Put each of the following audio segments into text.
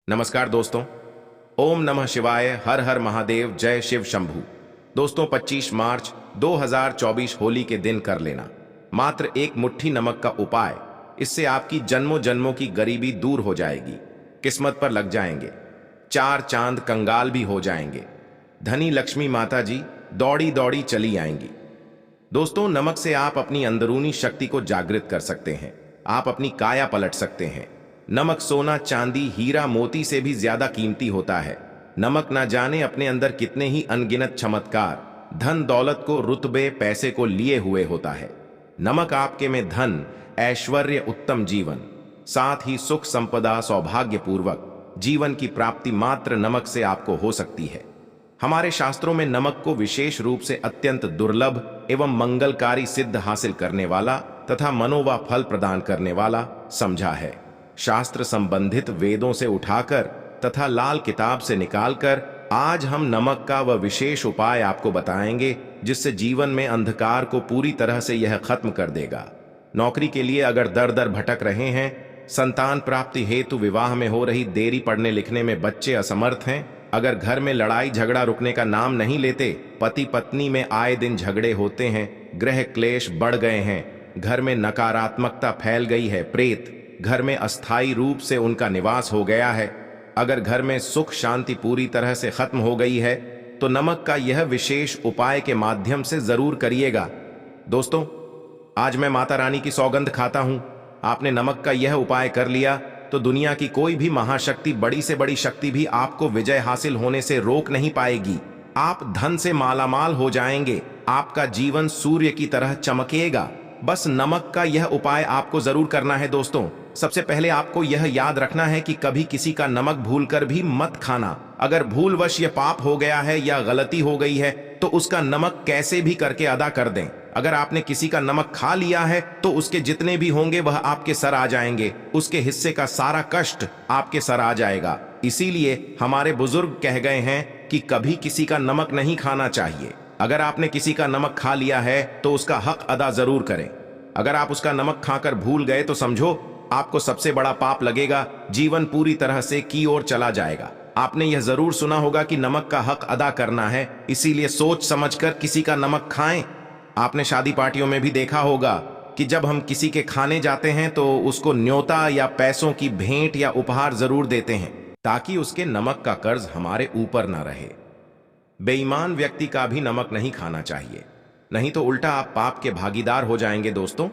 नमस्कार दोस्तों। ओम नमः शिवाय, हर हर महादेव, जय शिव शंभू। दोस्तों 25 मार्च 2024 होली के दिन कर लेना मात्र एक मुट्ठी नमक का उपाय। इससे आपकी जन्मों जन्मों की गरीबी दूर हो जाएगी, किस्मत पर लग जाएंगे, चार चांद कंगाल भी हो जाएंगे, धनी लक्ष्मी माता जी दौड़ी दौड़ी चली आएंगी। दोस्तों नमक से आप अपनी अंदरूनी शक्ति को जागृत कर सकते हैं, आप अपनी काया पलट सकते हैं। नमक सोना चांदी हीरा मोती से भी ज्यादा कीमती होता है। नमक ना जाने अपने अंदर कितने ही अनगिनत चमत्कार, धन दौलत को, रुतबे पैसे को लिए हुए होता है। नमक आपके में धन, ऐश्वर्य, उत्तम जीवन, साथ ही सुख संपदा, सौभाग्यपूर्वक जीवन की प्राप्ति मात्र नमक से आपको हो सकती है। हमारे शास्त्रों में नमक को विशेष रूप से अत्यंत दुर्लभ एवं मंगलकारी सिद्ध हासिल करने वाला तथा मनोवा फल प्रदान करने वाला समझा है। शास्त्र संबंधित वेदों से उठाकर तथा लाल किताब से निकालकर आज हम नमक का वह विशेष उपाय आपको बताएंगे जिससे जीवन में अंधकार को पूरी तरह से यह खत्म कर देगा। नौकरी के लिए अगर दर दर भटक रहे हैं, संतान प्राप्ति हेतु विवाह में हो रही देरी, पढ़ने लिखने में बच्चे असमर्थ हैं, अगर घर में लड़ाई झगड़ा रुकने का नाम नहीं लेते, पति पत्नी में आए दिन झगड़े होते हैं, गृह क्लेश बढ़ गए हैं, घर में नकारात्मकता फैल गई है, प्रेत घर में अस्थायी रूप से उनका निवास हो गया है, अगर घर में सुख शांति पूरी तरह से खत्म हो गई है, तो नमक का यह विशेष उपाय के माध्यम से जरूर करिएगा। दोस्तों आज मैं माता रानी की सौगंध खाता हूं, आपने नमक का यह उपाय कर लिया तो दुनिया की कोई भी महाशक्ति, बड़ी से बड़ी शक्ति भी आपको विजय हासिल होने से रोक नहीं पाएगी। आप धन से मालामाल हो जाएंगे, आपका जीवन सूर्य की तरह चमकेगा। बस नमक का यह उपाय आपको जरूर करना है। दोस्तों सबसे पहले आपको यह याद रखना है कि कभी किसी का नमक भूलकर भी मत खाना। अगर भूलवश यह पाप हो गया है या गलती हो गई है तो उसका नमक कैसे भी करके अदा कर दें। अगर आपने किसी का नमक खा लिया है तो उसके जितने भी होंगे वह आपके सर आ जाएंगे, उसके हिस्से का सारा कष्ट आपके सर आ जाएगा। इसीलिए हमारे बुजुर्ग कह गए हैं कि कभी किसी का नमक नहीं खाना चाहिए। अगर आपने किसी का नमक खा लिया है तो उसका हक अदा जरूर करें। अगर आप उसका नमक खाकर भूल गए तो समझो आपको सबसे बड़ा पाप लगेगा, जीवन पूरी तरह से की ओर चला जाएगा। आपने यह जरूर सुना होगा कि नमक का हक अदा करना है, इसीलिए सोच समझकर किसी का नमक खाएं। आपने शादी पार्टियों में भी देखा होगा कि जब हम किसी के खाने जाते हैं तो उसको न्योता या पैसों की भेंट या उपहार जरूर देते हैं ताकि उसके नमक का कर्ज हमारे ऊपर ना रहे। बेईमान व्यक्ति का भी नमक नहीं खाना चाहिए, नहीं तो उल्टा आप पाप के भागीदार हो जाएंगे। दोस्तों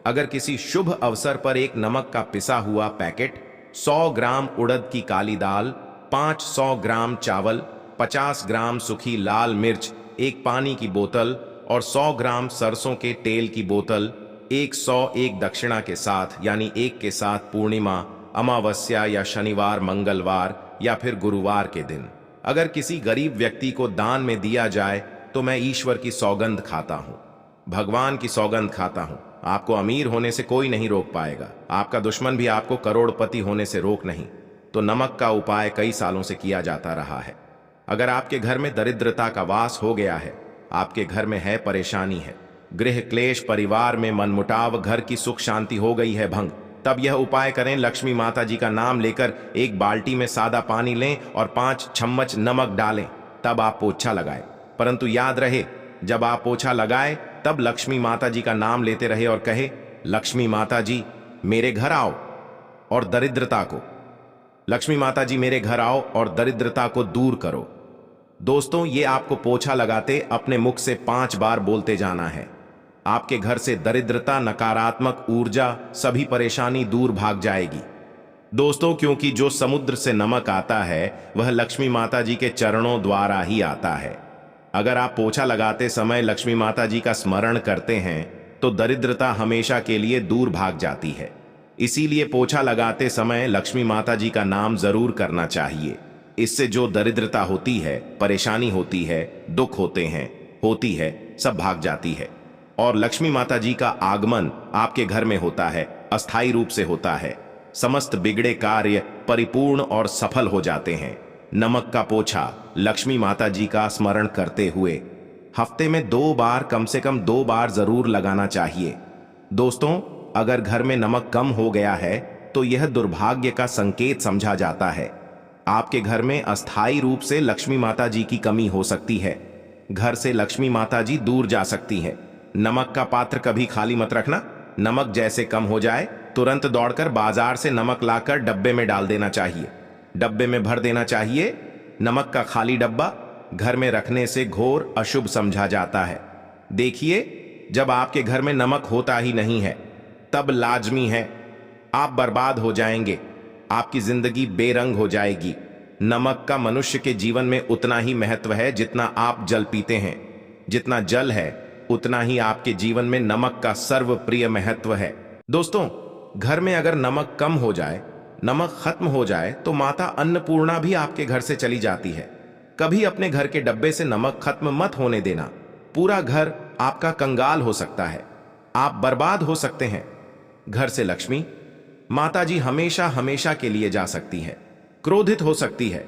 अगर किसी शुभ अवसर पर एक नमक का पिसा हुआ पैकेट, 100 ग्राम उड़द की काली दाल, 500 ग्राम चावल, 50 ग्राम सूखी लाल मिर्च, एक पानी की बोतल और 100 ग्राम सरसों के तेल की बोतल 101 दक्षिणा के साथ, यानी एक के साथ पूर्णिमा, अमावस्या या शनिवार, मंगलवार या फिर गुरुवार के दिन अगर किसी गरीब व्यक्ति को दान में दिया जाए तो मैं ईश्वर की सौगंध खाता हूं, भगवान की सौगंध खाता हूं। आपको अमीर होने से कोई नहीं रोक पाएगा, आपका दुश्मन भी आपको करोड़पति होने से रोक नहीं। तो नमक का उपाय कई सालों से किया जाता रहा है। अगर आपके घर में दरिद्रता का वास हो गया है, आपके घर में है परेशानी है, गृह क्लेश, परिवार में मनमुटाव, घर की सुख शांति हो गई है भंग, तब यह उपाय करें। लक्ष्मी माता जी का नाम लेकर एक बाल्टी में सादा पानी लें और 5 चम्मच नमक डालें, तब आप पोछा लगाएं। परंतु याद रहे, जब आप पोछा लगाए तब लक्ष्मी माता जी का नाम लेते रहे और कहे, लक्ष्मी माता जी मेरे घर आओ और दरिद्रता को, लक्ष्मी माता जी मेरे घर आओ और दरिद्रता को दूर करो। दोस्तों ये आपको पोछा लगाते अपने मुख से 5 बार बोलते जाना है। आपके घर से दरिद्रता, नकारात्मक ऊर्जा, सभी परेशानी दूर भाग जाएगी। दोस्तों क्योंकि जो समुद्र से नमक आता है वह लक्ष्मी माता जी के चरणों द्वारा ही आता है। अगर आप पोछा लगाते समय लक्ष्मी माता जी का स्मरण करते हैं तो दरिद्रता हमेशा के लिए दूर भाग जाती है। इसीलिए पोछा लगाते समय लक्ष्मी माता जी का नाम जरूर करना चाहिए। इससे जो दरिद्रता होती है, परेशानी होती है, दुख होते हैं, होती है, सब भाग जाती है और लक्ष्मी माता जी का आगमन आपके घर में होता है, अस्थायी रूप से होता है। समस्त बिगड़े कार्य परिपूर्ण और सफल हो जाते हैं। नमक का पोछा लक्ष्मी माता जी का स्मरण करते हुए हफ्ते में 2 बार, कम से कम 2 बार जरूर लगाना चाहिए। दोस्तों अगर घर में नमक कम हो गया है तो यह दुर्भाग्य का संकेत समझा जाता है। आपके घर में अस्थायी रूप से लक्ष्मी माता जी की कमी हो सकती है। घर से लक्ष्मी माता जी दूर जा सकती है। नमक का पात्र कभी खाली मत रखना। नमक जैसे कम हो जाए तुरंत दौड़कर बाजार से नमक लाकर डब्बे में डाल देना चाहिए। डब्बे में भर देना चाहिए। नमक का खाली डब्बा घर में रखने से घोर अशुभ समझा जाता है। देखिए, जब आपके घर में नमक होता ही नहीं है तब लाजमी है आप बर्बाद हो जाएंगे। आपकी जिंदगी बेरंग हो जाएगी। नमक का मनुष्य के जीवन में उतना ही महत्व है जितना आप जल पीते हैं। जितना जल है उतना ही आपके जीवन में नमक का सर्वप्रिय महत्व है। दोस्तों, घर में अगर नमक कम हो जाए, नमक खत्म हो जाए तो माता अन्नपूर्णा भी आपके घर से चली जाती है। कभी अपने घर के डब्बे से नमक खत्म मत होने देना। पूरा घर आपका कंगाल हो सकता है। आप बर्बाद हो सकते हैं। घर से लक्ष्मी माता जी हमेशा हमेशा के लिए जा सकती है, क्रोधित हो सकती है।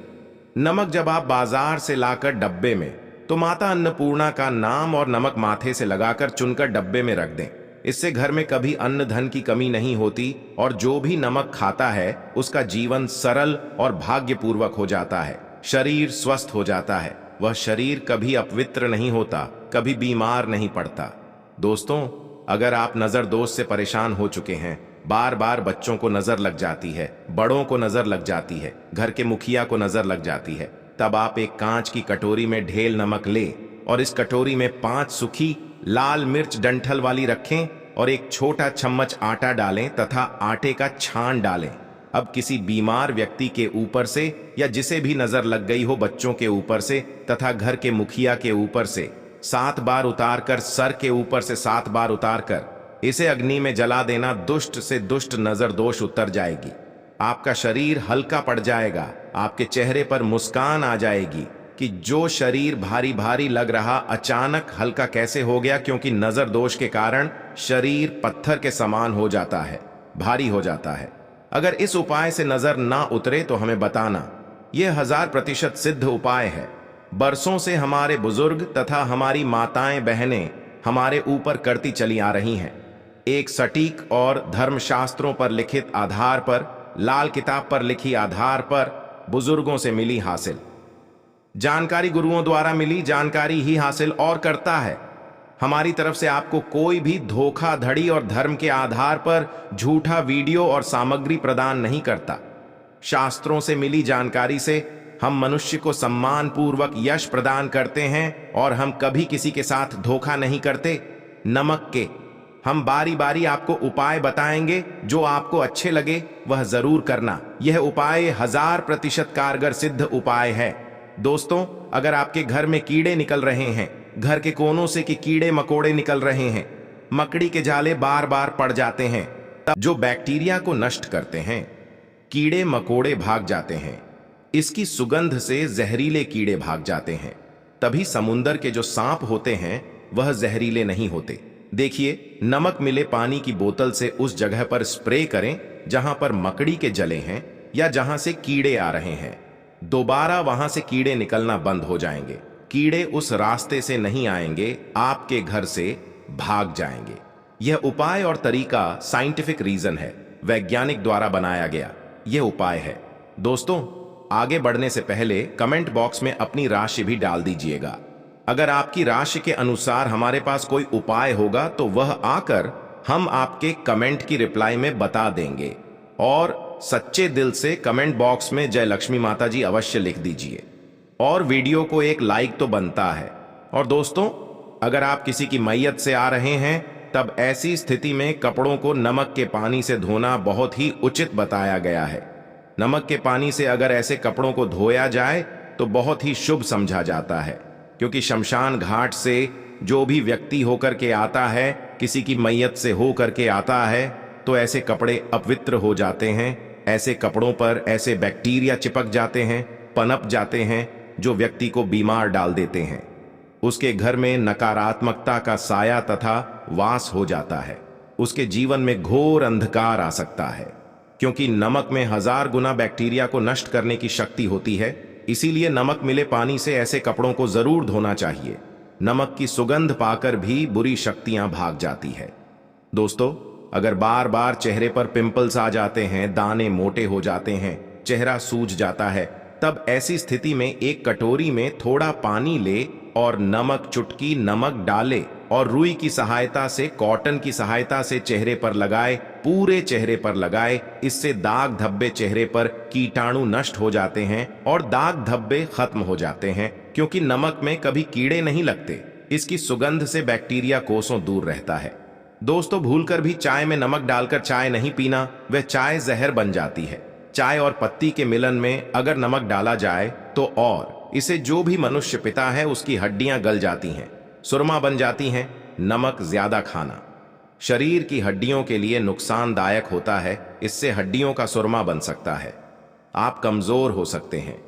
नमक जब आप बाजार से लाकर डब्बे में, तो माता अन्नपूर्णा का नाम और नमक माथे से लगाकर चुनकर डब्बे में रख दें। इससे घर में कभी अन्न धन की कमी नहीं होती और जो भी नमक खाता है उसका जीवन सरल और भाग्यपूर्वक हो जाता है। शरीर स्वस्थ हो जाता है। वह शरीर कभी अपवित्र नहीं होता, कभी बीमार नहीं पड़ता। दोस्तों, अगर आप नजर दोष से परेशान हो चुके हैं, बार बार बच्चों को नजर लग जाती है, बड़ों को नजर लग जाती है, घर के मुखिया को नजर लग जाती है, तब आप एक कांच की कटोरी में ढेल नमक लें और इस कटोरी में 5 सूखी लाल मिर्च डंठल वाली रखें और एक छोटा चम्मच आटा डालें तथा आटे का छान डालें। अब किसी बीमार व्यक्ति के ऊपर से या जिसे भी नजर लग गई हो, बच्चों के ऊपर से तथा घर के मुखिया के ऊपर से 7 बार उतारकर, सर के ऊपर से 7 बार उतारकर इसे अग्नि में जला देना। दुष्ट से दुष्ट नजर दोष उतर जाएगी। आपका शरीर हल्का पड़ जाएगा। आपके चेहरे पर मुस्कान आ जाएगी कि जो शरीर भारी भारी लग रहा अचानक हल्का कैसे हो गया, क्योंकि नजर दोष के कारण शरीर पत्थर के समान हो जाता है, भारी हो जाता है। अगर इस उपाय से नजर ना उतरे तो हमें बताना। यह 1000% सिद्ध उपाय है। बरसों से हमारे बुजुर्ग तथा हमारी माताएं बहनें हमारे ऊपर करती चली आ रही हैं। एक सटीक और धर्मशास्त्रों पर लिखित आधार पर, लाल किताब पर लिखी आधार पर बुजुर्गों से मिली हासिल जानकारी, गुरुओं द्वारा मिली जानकारी ही हासिल और करता है। हमारी तरफ से आपको कोई भी धोखाधड़ी और धर्म के आधार पर झूठा वीडियो और सामग्री प्रदान नहीं करता। शास्त्रों से मिली जानकारी से हम मनुष्य को सम्मान पूर्वक यश प्रदान करते हैं और हम कभी किसी के साथ धोखा नहीं करते। नमक के हम बारी बारी आपको उपाय बताएंगे, जो आपको अच्छे लगे वह जरूर करना। यह उपाय 1000% कारगर सिद्ध उपाय है। दोस्तों, अगर आपके घर में कीड़े निकल रहे हैं, घर के कोनों से कि कीड़े मकोड़े निकल रहे हैं, मकड़ी के जाले बार बार पड़ जाते हैं, तब जो बैक्टीरिया को नष्ट करते हैं कीड़े मकोड़े भाग जाते हैं। इसकी सुगंध से जहरीले कीड़े भाग जाते हैं। तभी समुंदर के जो सांप होते हैं वह जहरीले नहीं होते। देखिए, नमक मिले पानी की बोतल से उस जगह पर स्प्रे करें जहां पर मकड़ी के जले हैं या जहां से कीड़े आ रहे हैं। दोबारा वहां से कीड़े निकलना बंद हो जाएंगे। कीड़े उस रास्ते से नहीं आएंगे, आपके घर से भाग जाएंगे। यह उपाय और तरीका साइंटिफिक रीजन है, वैज्ञानिक द्वारा बनाया गया यह उपाय है। दोस्तों, आगे बढ़ने से पहले कमेंट बॉक्स में अपनी राशि भी डाल दीजिएगा। अगर आपकी राशि के अनुसार हमारे पास कोई उपाय होगा तो वह आकर हम आपके कमेंट की रिप्लाई में बता देंगे। और सच्चे दिल से कमेंट बॉक्स में जय लक्ष्मी माता जी अवश्य लिख दीजिए और वीडियो को एक लाइक तो बनता है। और दोस्तों, अगर आप किसी की मैयत से आ रहे हैं तब ऐसी स्थिति में कपड़ों को नमक के पानी से धोना बहुत ही उचित बताया गया है। नमक के पानी से अगर ऐसे कपड़ों को धोया जाए तो बहुत ही शुभ समझा जाता है, क्योंकि शमशान घाट से जो भी व्यक्ति होकर के आता है, किसी की मैयत से होकर के आता है, तो ऐसे कपड़े अपवित्र हो जाते हैं। ऐसे कपड़ों पर ऐसे बैक्टीरिया चिपक जाते हैं, पनप जाते हैं, जो व्यक्ति को बीमार डाल देते हैं। उसके घर में नकारात्मकता का साया तथा वास हो जाता है। उसके जीवन में घोर अंधकार आ सकता है, क्योंकि नमक में 1000 गुना बैक्टीरिया को नष्ट करने की शक्ति होती है। इसीलिए नमक मिले पानी से ऐसे कपड़ों को जरूर धोना चाहिए। नमक की सुगंध पाकर भी बुरी शक्तियां भाग जाती है। दोस्तों, अगर बार बार चेहरे पर पिंपल्स आ जाते हैं, दाने मोटे हो जाते हैं, चेहरा सूज जाता है, तब ऐसी स्थिति में एक कटोरी में थोड़ा पानी ले और नमक, चुटकी नमक डाले और रुई की सहायता से, कॉटन की सहायता से चेहरे पर लगाए, पूरे चेहरे पर लगाए। इससे दाग धब्बे, चेहरे पर कीटाणु नष्ट हो जाते हैं और दाग धब्बे खत्म हो जाते हैं, क्योंकि नमक में कभी कीड़े नहीं लगते। इसकी सुगंध से बैक्टीरिया कोसों दूर रहता है। दोस्तों, भूलकर भी चाय में नमक डालकर चाय नहीं पीना, वह चाय जहर बन जाती है। चाय और पत्ती के मिलन में अगर नमक डाला जाए तो और इसे जो भी मनुष्य पीता है उसकी हड्डियां गल जाती हैं, सुरमा बन जाती हैं। नमक ज्यादा खाना शरीर की हड्डियों के लिए नुकसानदायक होता है। इससे हड्डियों का सुरमा बन सकता है, आप कमजोर हो सकते हैं।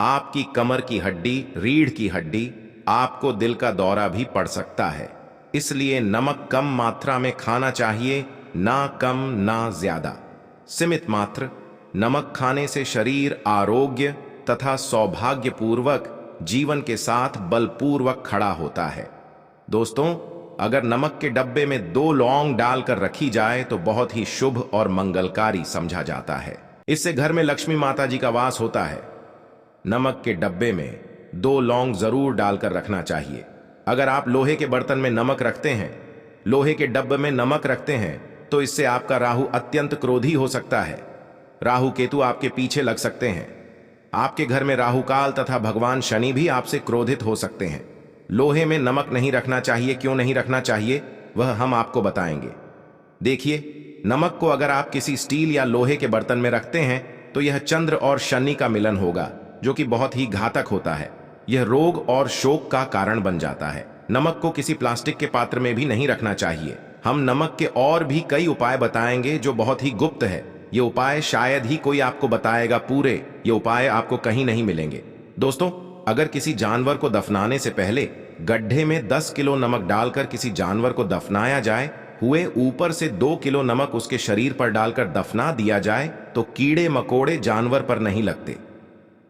आपकी कमर की हड्डी, रीढ़ की हड्डी, आपको दिल का दौरा भी पड़ सकता है। इसलिए नमक कम मात्रा में खाना चाहिए, ना कम ना ज्यादा, सीमित मात्र। नमक खाने से शरीर आरोग्य तथा सौभाग्यपूर्वक जीवन के साथ बलपूर्वक खड़ा होता है। दोस्तों, अगर नमक के डब्बे में 2 लौंग डालकर रखी जाए तो बहुत ही शुभ और मंगलकारी समझा जाता है। इससे घर में लक्ष्मी माता जी का वास होता है। नमक के डब्बे में 2 लौंग जरूर डालकर रखना चाहिए। अगर आप लोहे के बर्तन में नमक रखते हैं, लोहे के डब्बे में नमक रखते हैं, तो इससे आपका राहु अत्यंत क्रोधी हो सकता है। राहु केतु आपके पीछे लग सकते हैं। आपके घर में राहु काल तथा भगवान शनि भी आपसे क्रोधित हो सकते हैं। लोहे में नमक नहीं रखना चाहिए। क्यों नहीं रखना चाहिए, वह हम आपको बताएंगे। देखिए, नमक को अगर आप किसी स्टील या लोहे के बर्तन में रखते हैं तो यह चंद्र और शनि का मिलन होगा, जो कि बहुत ही घातक होता है। यह रोग और शोक का कारण बन जाता है। नमक को किसी प्लास्टिक के पात्र में भी नहीं रखना चाहिए। हम नमक के और भी कई उपाय बताएंगे जो बहुत ही गुप्त है। ये उपाय शायद ही कोई आपको बताएगा। पूरे ये उपाय आपको कहीं नहीं मिलेंगे। दोस्तों, अगर किसी जानवर को दफनाने से पहले गड्ढे में 10 किलो नमक डालकर किसी जानवर को दफनाया जाए, हुए ऊपर से 2 किलो नमक उसके शरीर पर डालकर दफना दिया जाए तो कीड़े मकोड़े जानवर पर नहीं लगते।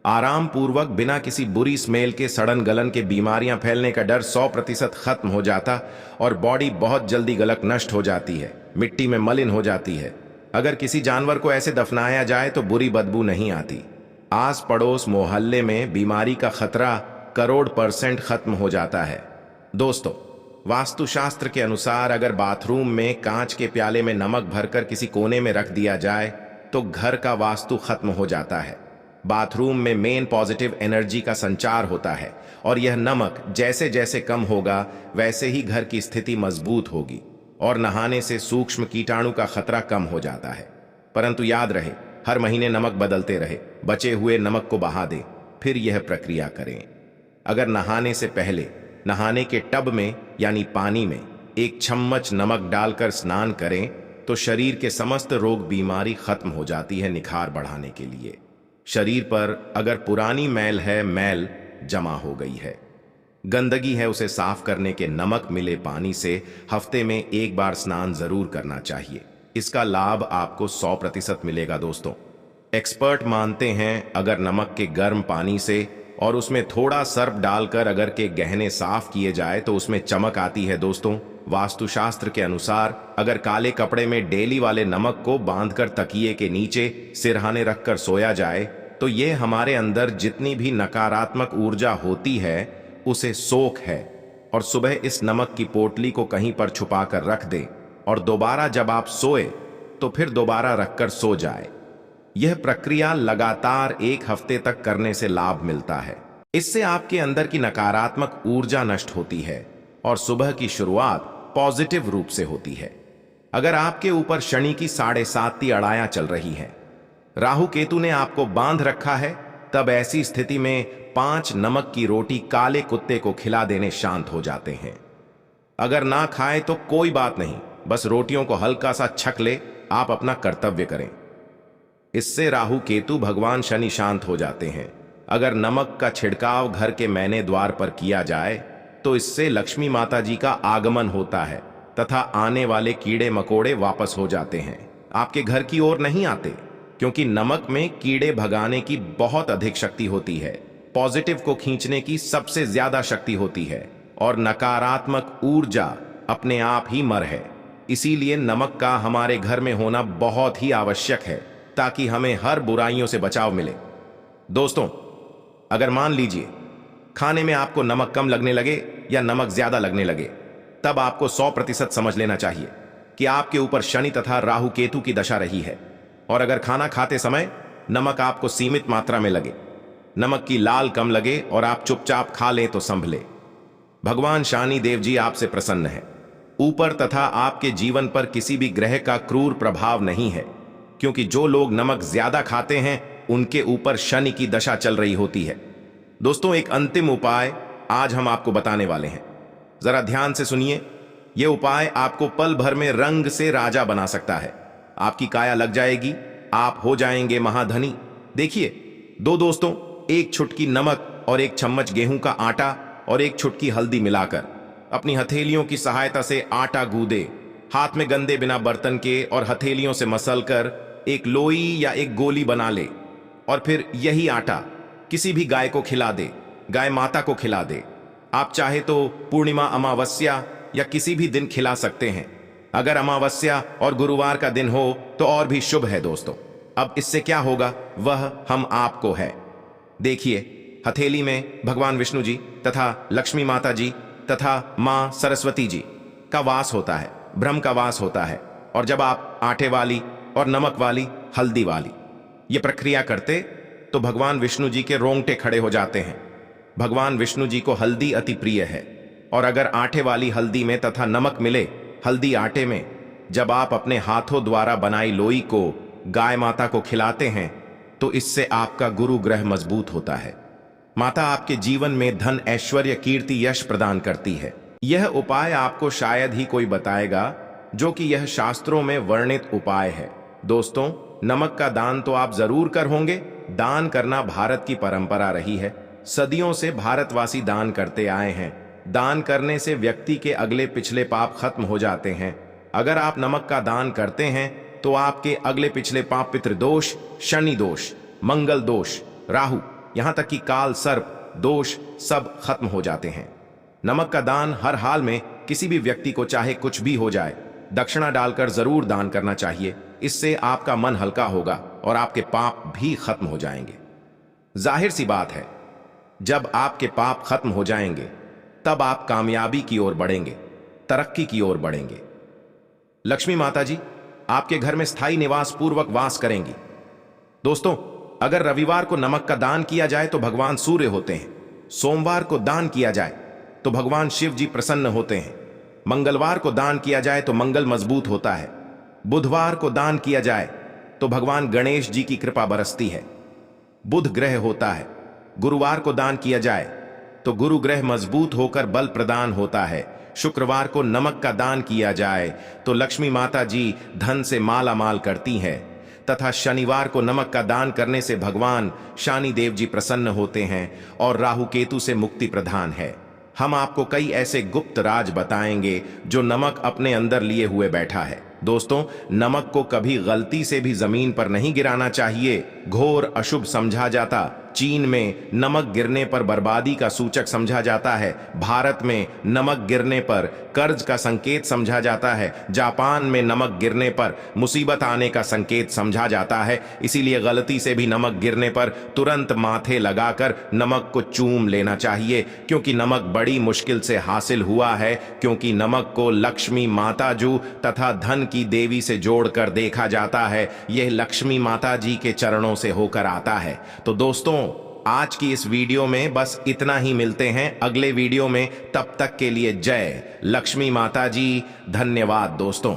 आराम पूर्वक, बिना किसी बुरी स्मेल के, सड़न गलन के, बीमारियां फैलने का डर 100% खत्म हो जाता और बॉडी बहुत जल्दी गलक नष्ट हो जाती है, मिट्टी में मलिन हो जाती है। अगर किसी जानवर को ऐसे दफनाया जाए तो बुरी बदबू नहीं आती। आस पड़ोस मोहल्ले में बीमारी का खतरा करोड़ % खत्म हो जाता है। दोस्तों, वास्तुशास्त्र के अनुसार अगर बाथरूम में कांच के प्याले में नमक भरकर किसी कोने में रख दिया जाए तो घर का वास्तु खत्म हो जाता है। बाथरूम में मेन पॉजिटिव एनर्जी का संचार होता है और यह नमक जैसे जैसे कम होगा वैसे ही घर की स्थिति मजबूत होगी और नहाने से सूक्ष्म कीटाणु का खतरा कम हो जाता है। परंतु याद रहे, हर महीने नमक बदलते रहे, बचे हुए नमक को बहा दें, फिर यह प्रक्रिया करें। अगर नहाने से पहले नहाने के टब में यानी पानी में 1 चम्मच नमक डालकर स्नान करें तो शरीर के समस्त रोग बीमारी खत्म हो जाती है। निखार बढ़ाने के लिए शरीर पर अगर पुरानी मैल है, मैल जमा हो गई है, गंदगी है, उसे साफ करने के नमक मिले पानी से हफ्ते में 1 बार स्नान जरूर करना चाहिए। इसका लाभ आपको 100% मिलेगा। दोस्तों, एक्सपर्ट मानते हैं अगर नमक के गर्म पानी से और उसमें थोड़ा सर्फ डालकर अगर के गहने साफ किए जाए तो उसमें चमक आती है। दोस्तों, वास्तुशास्त्र के अनुसार अगर काले कपड़े में डेली वाले नमक को बांधकर तकिए के नीचे सिरहाने रखकर सोया जाए तो ये हमारे अंदर जितनी भी नकारात्मक ऊर्जा होती है उसे सोख है और सुबह इस नमक की पोटली को कहीं पर छुपा कर रख दें और दोबारा जब आप सोए तो फिर दोबारा रखकर सो जाए। यह प्रक्रिया लगातार 1 हफ्ते तक करने से लाभ मिलता है। इससे आपके अंदर की नकारात्मक ऊर्जा नष्ट होती है और सुबह की शुरुआत पॉजिटिव रूप से होती है। अगर आपके ऊपर शनि की 7.5 अड़ायां चल रही है, राहु केतु ने आपको बांध रखा है, तब ऐसी स्थिति में 5 नमक की रोटी काले कुत्ते को खिला देने शांत हो जाते हैं। अगर ना खाए तो कोई बात नहीं, बस रोटियों को हल्का सा छक ले, आप अपना कर्तव्य करें। इससे राहु केतु भगवान शनि शांत हो जाते हैं। अगर नमक का छिड़काव घर के मैने द्वार पर किया जाए तो इससे लक्ष्मी माता जी का आगमन होता है तथा आने वाले कीड़े मकोड़े वापस हो जाते हैं, आपके घर की ओर नहीं आते, क्योंकि नमक में कीड़े भगाने की बहुत अधिक शक्ति होती है, पॉजिटिव को खींचने की सबसे ज्यादा शक्ति होती है और नकारात्मक ऊर्जा अपने आप ही मर है। इसीलिए नमक का हमारे घर में होना बहुत ही आवश्यक है ताकि हमें हर बुराइयों से बचाव मिले। दोस्तों, अगर मान लीजिए खाने में आपको नमक कम लगने लगे या नमक ज्यादा लगने लगे, तब आपको 100% समझ लेना चाहिए कि आपके ऊपर शनि तथा राहु केतु की दशा रही है। और अगर खाना खाते समय नमक आपको सीमित मात्रा में लगे, नमक की लाल कम लगे और आप चुपचाप खा लें तो संभले। भगवान शनि देव जी आपसे प्रसन्न है। ऊपर तथा आपके जीवन पर किसी भी ग्रह का क्रूर प्रभाव नहीं है, क्योंकि जो लोग नमक ज्यादा खाते हैं उनके ऊपर शनि की दशा चल रही होती है। दोस्तों, एक अंतिम उपाय आज हम आपको बताने वाले हैं। जरा ध्यान से सुनिए। यह उपाय आपको पल भर में रंग से राजा बना सकता है। आपकी काया लग जाएगी, आप हो जाएंगे महाधनी। देखिए दोस्तों, एक चुटकी नमक और एक चम्मच गेहूं का आटा और एक चुटकी हल्दी मिलाकर अपनी हथेलियों की सहायता से आटा गूंदे, हाथ में गंदे बिना बर्तन के और हथेलियों से मसलकर एक लोई या एक गोली बना ले और फिर यही आटा किसी भी गाय को खिला दे, गाय माता को खिला दे। आप चाहे तो पूर्णिमा, अमावस्या या किसी भी दिन खिला सकते हैं। अगर अमावस्या और गुरुवार का दिन हो तो और भी शुभ है दोस्तों। अब इससे क्या होगा वह हम आपको है। देखिए, हथेली में भगवान विष्णु जी तथा लक्ष्मी माता जी तथा मां सरस्वती जी का वास होता है, ब्रह्म का वास होता है। और जब आप आटे वाली और नमक वाली, हल्दी वाली ये प्रक्रिया करते तो भगवान विष्णु जी के रोंगटे खड़े हो जाते हैं। भगवान विष्णु जी को हल्दी अति प्रिय है। और अगर आटे वाली हल्दी में तथा नमक मिले हल्दी आटे में, जब आप अपने हाथों द्वारा बनाई लोई को गाय माता को खिलाते हैं तो इससे आपका गुरु ग्रह मजबूत होता है। माता आपके जीवन में धन, ऐश्वर्य, कीर्ति, यश प्रदान करती है। यह उपाय आपको शायद ही कोई बताएगा, जो कि यह शास्त्रों में वर्णित उपाय है। दोस्तों, नमक का दान तो आप जरूर कर होंगे। दान करना भारत की परंपरा रही है। सदियों से भारतवासी दान करते आए हैं। दान करने से व्यक्ति के अगले पिछले पाप खत्म हो जाते हैं। अगर आप नमक का दान करते हैं तो आपके अगले पिछले पाप, पितृदोष, शनि दोष, मंगल दोष, राहु, यहां तक कि काल सर्प दोष सब खत्म हो जाते हैं। नमक का दान हर हाल में किसी भी व्यक्ति को, चाहे कुछ भी हो जाए, दक्षिणा डालकर जरूर दान करना चाहिए। इससे आपका मन हल्का होगा और आपके पाप भी खत्म हो जाएंगे। जाहिर सी बात है, जब आपके पाप खत्म हो जाएंगे तब आप कामयाबी की ओर बढ़ेंगे, तरक्की की ओर बढ़ेंगे। लक्ष्मी माता जी आपके घर में स्थायी निवास पूर्वक वास करेंगी। दोस्तों, अगर रविवार को नमक का दान किया जाए तो भगवान सूर्य होते हैं। सोमवार को दान किया जाए तो भगवान शिव जी प्रसन्न होते हैं। मंगलवार को दान किया जाए तो मंगल मजबूत होता है। बुधवार को दान किया जाए तो भगवान गणेश जी की कृपा बरसती है। बुध ग्रह होता है। गुरुवार को दान किया जाए तो गुरु ग्रह मजबूत होकर बल प्रदान होता है। शुक्रवार को नमक का दान किया जाए तो लक्ष्मी माता जी धन से माला माल करती हैं तथा शनिवार को नमक का दान करने से भगवान शनि देव जी प्रसन्न होते हैं और राहु केतु से मुक्ति प्रदान है। हम आपको कई ऐसे गुप्त राज बताएंगे जो नमक अपने अंदर लिए हुए बैठा है। दोस्तों, नमक को कभी गलती से भी जमीन पर नहीं गिराना चाहिए। घोर अशुभ समझा जाता। चीन में नमक गिरने पर बर्बादी का सूचक समझा जाता है। भारत में नमक गिरने पर कर्ज का संकेत समझा जाता है। जापान में नमक गिरने पर मुसीबत आने का संकेत समझा जाता है। इसीलिए गलती से भी नमक गिरने पर तुरंत माथे लगाकर नमक को चूम लेना चाहिए, क्योंकि नमक बड़ी मुश्किल से हासिल हुआ है। क्योंकि नमक को लक्ष्मी माता जू तथा धन की देवी से जोड़कर देखा जाता है। यह लक्ष्मी माता जी के चरणों से होकर आता है। तो दोस्तों, आज की इस वीडियो में बस इतना ही। मिलते हैं अगले वीडियो में। तब तक के लिए जय लक्ष्मी माता जी। धन्यवाद दोस्तों।